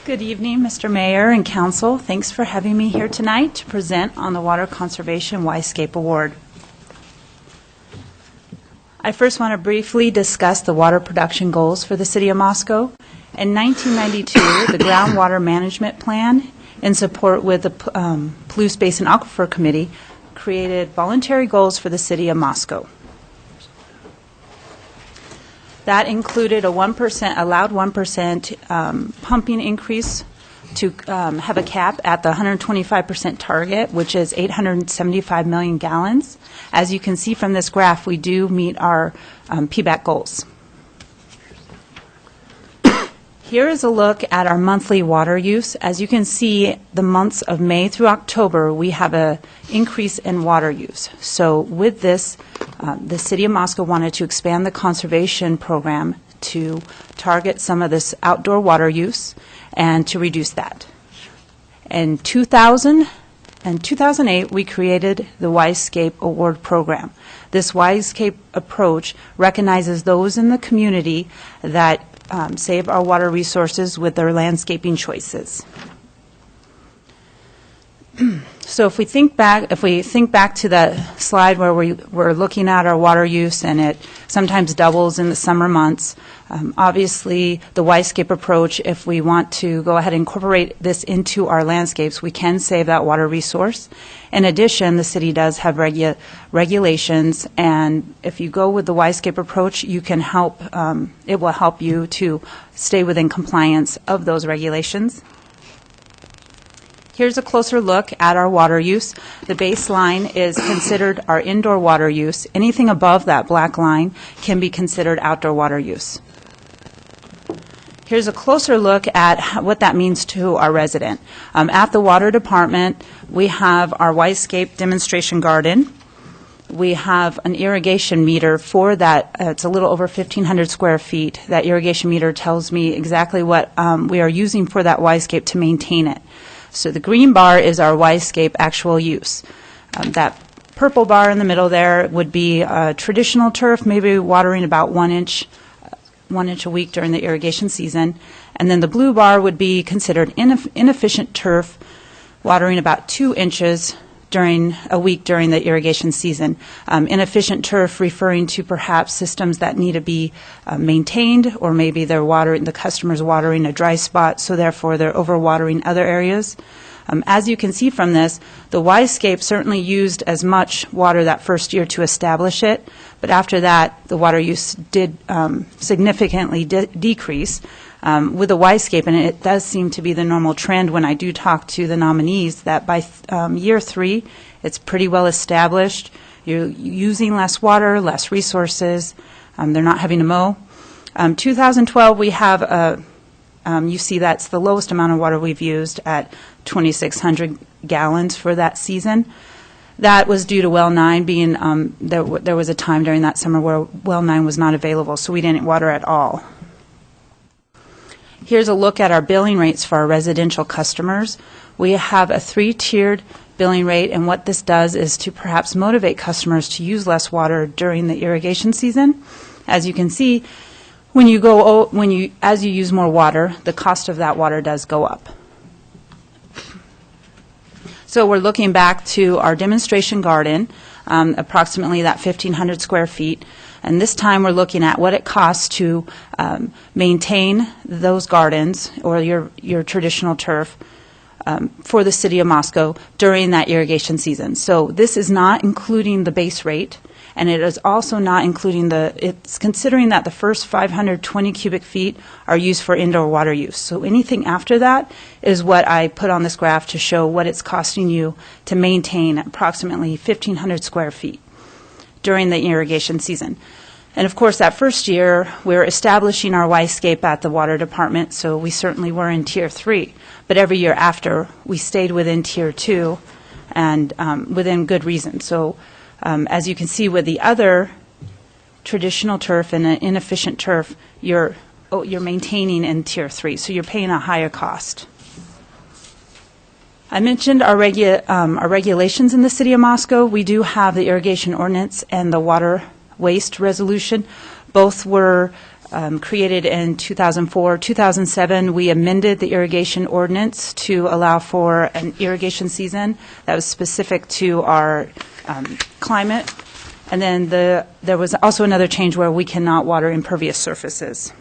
Good evening, Mr. Mayor and Council. Thanks for having me here tonight to present on the Water Conservation Wisescape Award. I first want to briefly discuss the water production goals for the City of Moscow. In 1992, the Groundwater Management Plan, in support with the Palouse Basin Aquifer Committee, created voluntary goals for the City of Moscow. That included a 1% allowed 1% pumping increase to have a cap at the 125% target, which is 875 million gallons. As you can see from this graph, we do meet our PBAC goals. Here is a look at our monthly water use. As you can see, the months of May through October, we have an increase in water use. So with this, the City of Moscow wanted to expand the conservation program to target some of this outdoor water use and to reduce that. In 2000 and 2008, we created the Wisescape Award Program. This Wisescape approach recognizes those in the community that save our water resources with their landscaping choices. So if we think back to that slide where we're looking at our water use and it sometimes doubles in the summer months, obviously the Wisescape approach, if we want to go ahead and incorporate this into our landscapes, we can save that water resource. In addition, the city does have regulations, and if you go with the Wisescape approach, you can help, it will help you to stay within compliance of those regulations. Here's a closer look at our water use. The baseline is considered our indoor water use. Anything above that black line can be considered outdoor water use. Here's a closer look at what that means to our resident. At the water department, we have our Wisescape demonstration garden. We have an irrigation meter for that. It's a little over 1,500 square feet. That irrigation meter tells me exactly what we are using for that Wisescape to maintain it. So the green bar is our Wisescape actual use. That purple bar in the middle there would be traditional turf, maybe watering about 1 inch a week during the irrigation season. And then the blue bar would be considered inefficient turf, watering about 2 inches during a week during the irrigation season. Inefficient turf referring to perhaps systems that need to be maintained, or maybe the customer's watering a dry spot, so therefore they're overwatering other areas. As you can see from this, the Wisescape certainly used as much water that first year to establish it, but after that the water use did significantly decrease. With the Wisescape, and it does seem to be the normal trend when I do talk to the nominees, that by year 3, it's pretty well established. You're using less water, less resources. They're not having to mow. 2012, we have you see that's the lowest amount of water we've used at 2,600 gallons for that season. That was due to well 9 being, there was a time during that summer where well 9 was not available, so we didn't water at all. Here's a look at our billing rates for our residential customers. We have a 3-tiered billing rate, and what this does is to perhaps motivate customers to use less water during the irrigation season. As you can see, as you use more water, the cost of that water does go up. So we're looking back to our demonstration garden, approximately that 1,500 square feet. And this time we're looking at what it costs to maintain those gardens or your traditional turf for the City of Moscow during that irrigation season. So this is not including the base rate, and it is also not including it's considering that the first 520 cubic feet are used for indoor water use. So anything after that is what I put on this graph to show what it's costing you to maintain approximately 1,500 square feet during the irrigation season. And of course, that first year, we were establishing our Wisescape at the water department, so we certainly were in Tier 3. But every year after, we stayed within Tier 2 and within good reason. So as you can see with the other traditional turf and inefficient turf, you're maintaining in Tier 3, so you're paying a higher cost. I mentioned our regulations in the City of Moscow. We do have the irrigation ordinance and the water waste resolution. Both were created in 2004. 2007, we amended the irrigation ordinance to allow for an irrigation season that was specific to our climate. And then there was also another change where we cannot water impervious surfaces.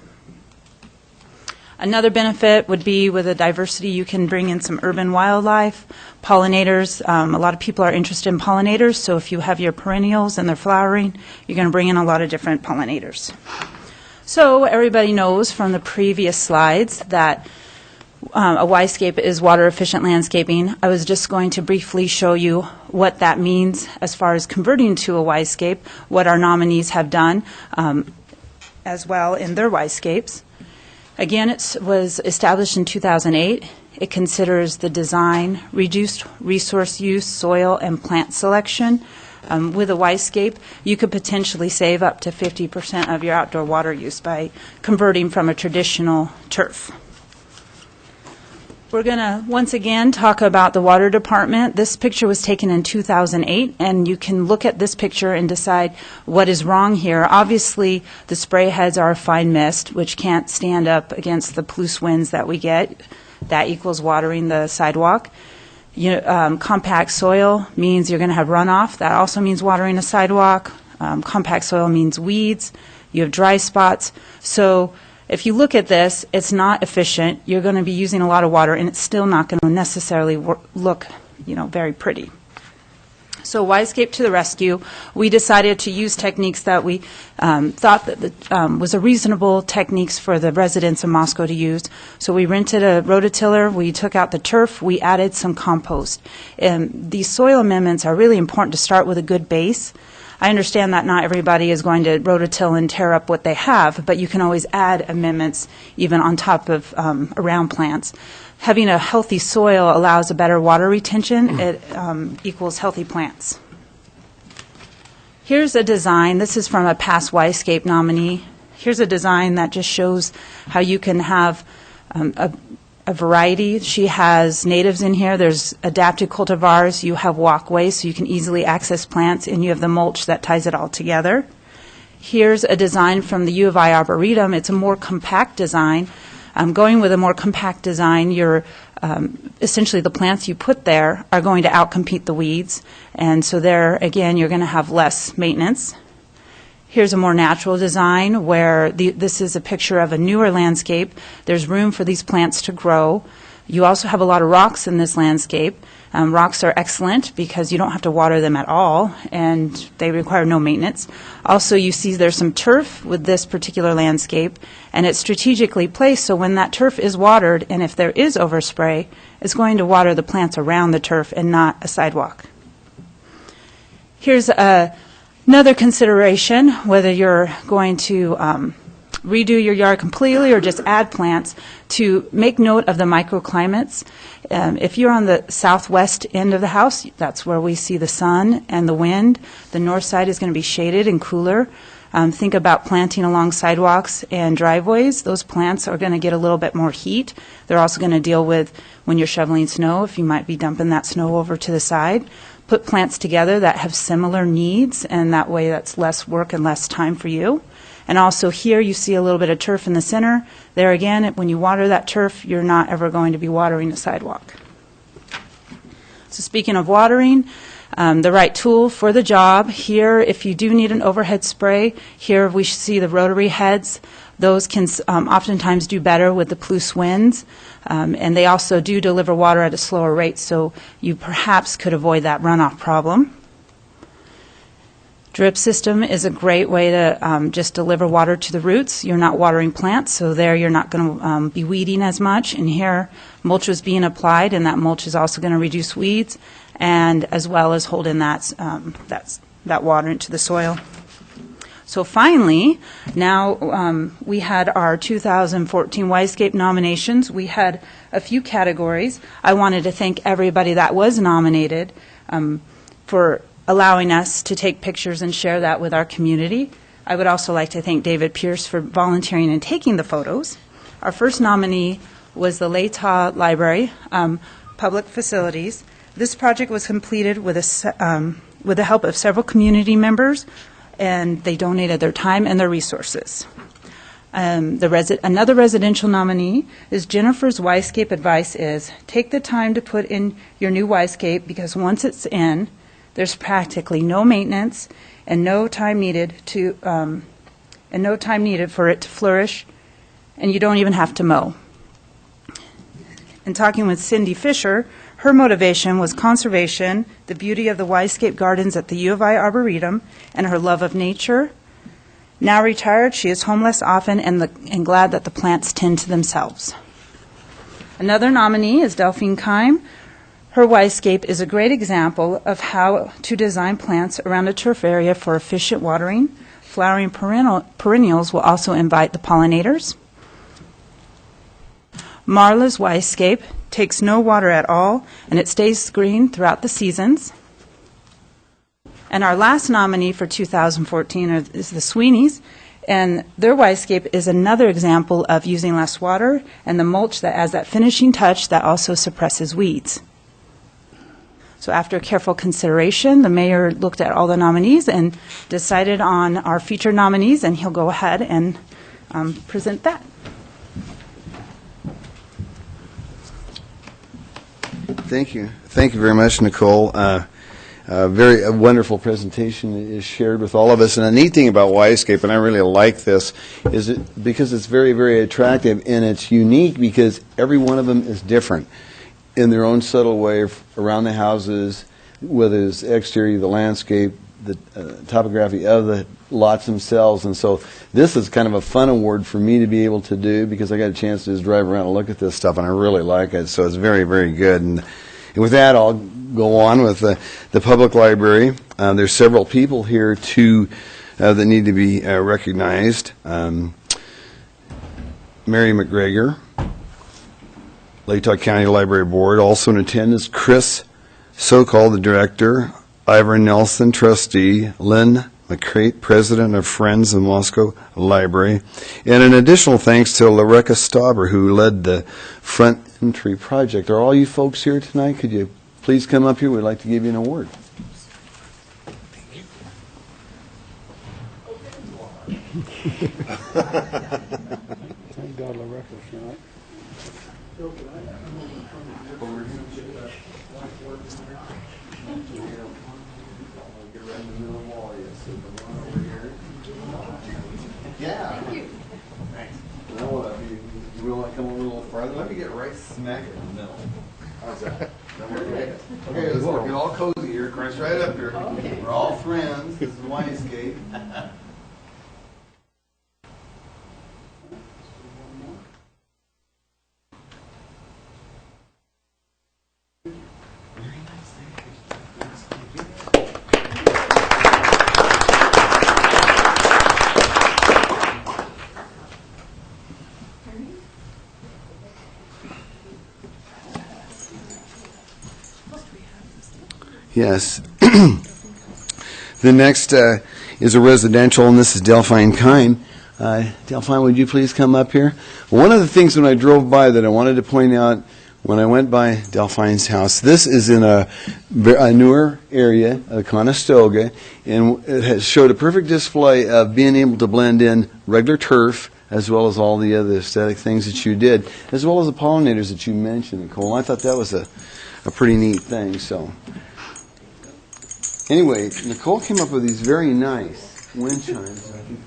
Another benefit would be with the diversity, you can bring in some urban wildlife, pollinators. A lot of people are interested in pollinators, so if you have your perennials and they're flowering, you're going to bring in a lot of different pollinators. So everybody knows from the previous slides that a Wisescape is water-efficient landscaping. I was just going to briefly show you what that means as far as converting to a Wisescape, what our nominees have done as well in their Wisescapes. Again, it was established in 2008. It considers the design, reduced resource use, soil, and plant selection. With a Wisescape, you could potentially save up to 50% of your outdoor water use by converting from a traditional turf. We're going to once again talk about the water department. This picture was taken in 2008, and you can look at this picture and decide what is wrong here. Obviously, the spray heads are a fine mist, which can't stand up against the loose winds that we get. That equals watering the sidewalk. Compact soil means you're going to have runoff. That also means watering a sidewalk. Compact soil means weeds. You have dry spots. So if you look at this, it's not efficient. You're going to be using a lot of water, and it's still not going to necessarily look, very pretty. So Wisescape to the rescue. We decided to use techniques that we thought that was a reasonable techniques for the residents of Moscow to use. So we rented a rototiller. We took out the turf. We added some compost. And these soil amendments are really important to start with a good base. I understand that not everybody is going to rototill and tear up what they have, but you can always add amendments even on top of around plants. Having a healthy soil allows a better water retention. It equals healthy plants. Here's a design. This is from a past Wisescape nominee. Here's a design that just shows how you can have a variety. She has natives in here. There's adapted cultivars. You have walkways so you can easily access plants, and you have the mulch that ties it all together. Here's a design from the U of I Arboretum. It's a more compact design. Going with a more compact design, essentially the plants you put there are going to outcompete the weeds, and so there, again, you're going to have less maintenance. Here's a more natural design where this is a picture of a newer landscape. There's room for these plants to grow. You also have a lot of rocks in this landscape. Rocks are excellent because you don't have to water them at all, and they require no maintenance. Also, you see there's some turf with this particular landscape, and it's strategically placed so when that turf is watered, and if there is overspray, it's going to water the plants around the turf and not a sidewalk. Here's another consideration, whether you're going to redo your yard completely or just add plants, to make note of the microclimates. If you're on the southwest end of the house, that's where we see the sun and the wind. The north side is going to be shaded and cooler. Think about planting along sidewalks and driveways. Those plants are going to get a little bit more heat. They're also going to deal with when you're shoveling snow, if you might be dumping that snow over to the side. Put plants together that have similar needs, and that way that's less work and less time for you. And also here you see a little bit of turf in the center. There again, when you water that turf, you're not ever going to be watering a sidewalk. So speaking of watering, the right tool for the job, here if you do need an overhead spray, here we see the rotary heads. Those can oftentimes do better with the plus winds, and they also do deliver water at a slower rate, so you perhaps could avoid that runoff problem. Drip system is a great way to just deliver water to the roots. You're not watering plants, so there you're not going to be weeding as much. And here, mulch is being applied, and that mulch is also going to reduce weeds, and as well as hold in that water into the soil. So finally, now we had our 2014 Wisescape nominations. We had a few categories. I wanted to thank everybody that was nominated for allowing us to take pictures and share that with our community. I would also like to thank David Pierce for volunteering and taking the photos. Our first nominee was the Latah Library, Public Facilities. This project was completed with the help of several community members, and they donated their time and their resources. Another residential nominee is Jennifer's Wisescape advice is, take the time to put in your new Wisescape because once it's in, there's practically no maintenance and no time needed for it to flourish, and you don't even have to mow. In talking with Cindy Fisher, her motivation was conservation, the beauty of the Wisescape Gardens at the U of I Arboretum, and her love of nature. Now retired, she is home less often and glad that the plants tend to themselves. Another nominee is Delphine Keim. Her Wisescape is a great example of how to design plants around a turf area for efficient watering. Flowering perennials will also invite the pollinators. Marla's Wisescape takes no water at all, and it stays green throughout the seasons. And our last nominee for 2014 is the Sweeneys, and their Wisescape is another example of using less water and the mulch that adds that finishing touch that also suppresses weeds. So after careful consideration, the mayor looked at all the nominees and decided on our featured nominees, and he'll go ahead and present that. Thank you. Thank you very much, Nicole. A wonderful presentation is shared with all of us. And a neat thing about Wisescape, and I really like this, is because it's very, very attractive, and it's unique because every one of them is different in their own subtle way around the houses, whether it's exterior, the landscape, the topography of the lots themselves. And so this is kind of a fun award for me to be able to do because I got a chance to just drive around and look at this stuff, and I really like it. So it's very, very good. And with that, I'll go on with the public library. There's several people here, too, that need to be recognized. Mary McGregor, Latah County Library Board. Also in attendance, Chris Sokol, the director, Ivor Nelson, trustee, Lynn McCrate, president of Friends of Moscow Library, and an additional thanks to Loreka Stauber, who led the front entry project. Are all you folks here tonight? Could you please come up here? We'd like to give you an award. Thank God Loreka's not. Yeah. Thank you. Thanks. You want to come a little farther? Let me get right smack in the middle. How's that? Okay, let's get all cozy here. Chris, right up here. Okay. We're all friends. This is Wisescape. Yes. The next is a residential, and this is Delphine Keim. Delphine, would you please come up here? One of the things when I drove by that I wanted to point out when I went by Delphine's house, this is in a newer area of Conestoga, and it has showed a perfect display of being able to blend in regular turf as well as all the other aesthetic things that you did, as well as the pollinators that you mentioned, Nicole. I thought that was a pretty neat thing. So, anyway, Nicole came up with these very nice wind chimes. I think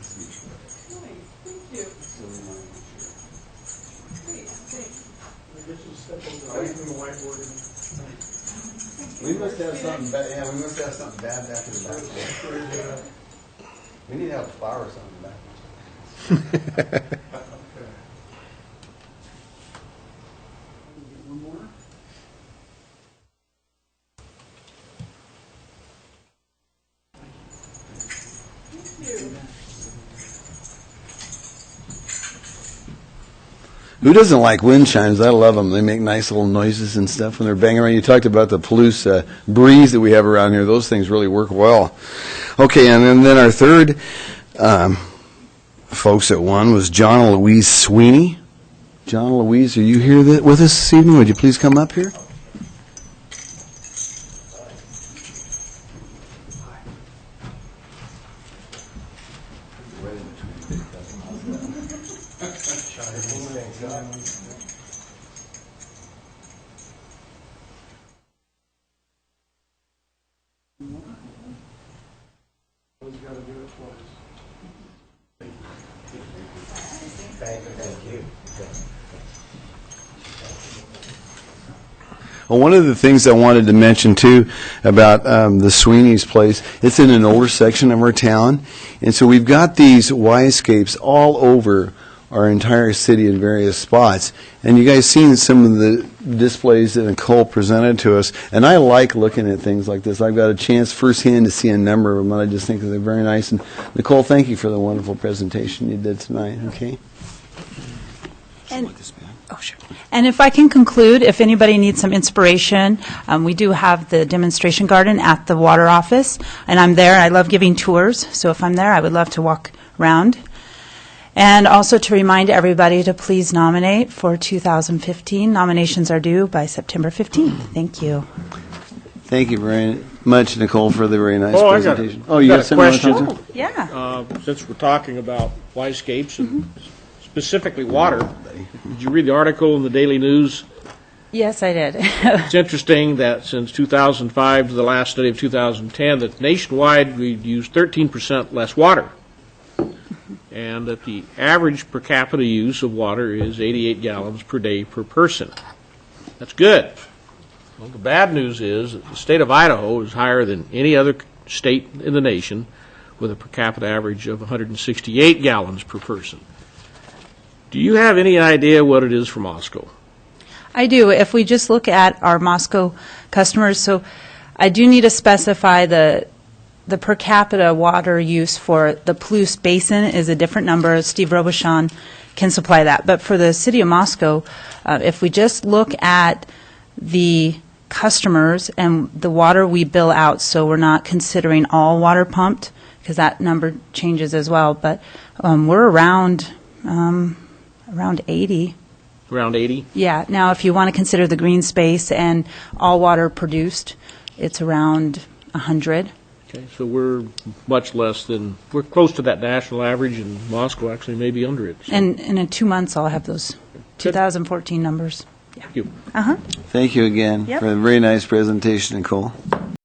we must have something bad. Yeah, we must have something bad back in the back. We need to have a flower or something back. One more. Who doesn't like wind chimes? I love them. They make nice little noises and stuff when they're banging around. You talked about the Palouse breeze that we have around here. Those things really work well. Okay, and then our third folks that won was John and Louise Sweeney. John and Louise, are you here with us this evening? Would you please come up here? Well, one of the things I wanted to mention, too, about the Sweeney's place, it's in an older section of our town, and so we've got these Wisescapes all over our entire city in various spots. And you guys seen some of the displays that Nicole presented to us, and I like looking at things like this. I've got a chance firsthand to see a number of them, and I just think that they're very nice. And Nicole, thank you for the wonderful presentation you did tonight, okay? And, oh, sure. And if I can conclude, if anybody needs some inspiration, we do have the demonstration garden at the water office, and I'm there. I love giving tours, so if I'm there, I would love to walk around. And also to remind everybody to please nominate for 2015. Nominations are due by September 15th. Thank you. Thank you very much, Nicole, for the very nice Oh, presentation. I got a question. Yeah. Since we're talking about Wisescapes and specifically water, did you read the article in the Daily News? Yes, I did. It's interesting that since 2005 to the last study of 2010, that nationwide we use 13% less water, and that the average per capita use of water is 88 gallons per day per person. That's good. Well, the bad news is that the state of Idaho is higher than any other state in the nation, with a per capita average of 168 gallons per person. Do you have any idea what it is for Moscow? I do. If we just look at our Moscow customers, so I do need to specify the per capita water use for the Palouse Basin is a different number. Steve Robichon can supply that. But for the city of Moscow, if we just look at the customers and the water we bill out, so we're not considering all water pumped, because that number changes as well, but we're around 80. Around 80? Yeah. Now, if you want to consider the green space and all water produced, it's around 100. Okay, so we're much less than, we're close to that national average, and Moscow actually may be under it. So. And in 2 months, I'll have those 2014 numbers. Thank you. Uh-huh. Thank you again Yep. for a very nice presentation, Nicole.